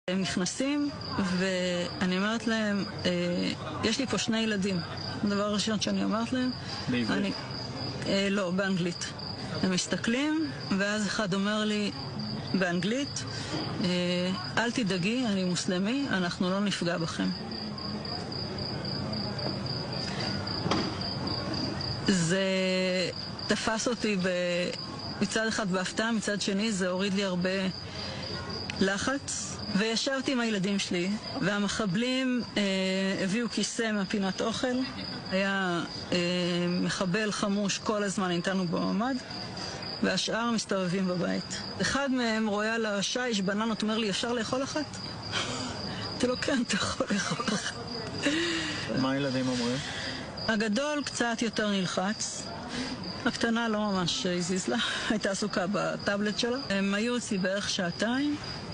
הם נכנסים ואני אומרת להם, יש לי פה 2 ילדים. הדבר הראשון שאני אומרת להם, בעברית? לא, באנגלית. הם מסתכלים ואז אחד אומר לי באנגלית, אל תדאגי, אני מוסלמי, אנחנו לא נפגע בכם. זה תפס אותי מצד אחד בהפתעה, מצד שני זה הוריד לי הרבה לחץ. וישבתי עם הילדים שלי, והמחבלים הביאו כיסא מהפינת אוכל. היה מחבל חמוש כל הזמן איתנו בממ"ד, והשאר מסתובבים בבית. אחד מהם רואה על השיש בננות, אומר לי, אפשר לאכול אחת? אתה לא כן, אתה יכול לאכול אחת. מה הילדים אומרים? הגדול קצת יותר נלחץ. הקטנה לא ממש הזיז לה, הייתה עסוקה בטאבלט שלה. הם היו אצלי בערך 2 שעות.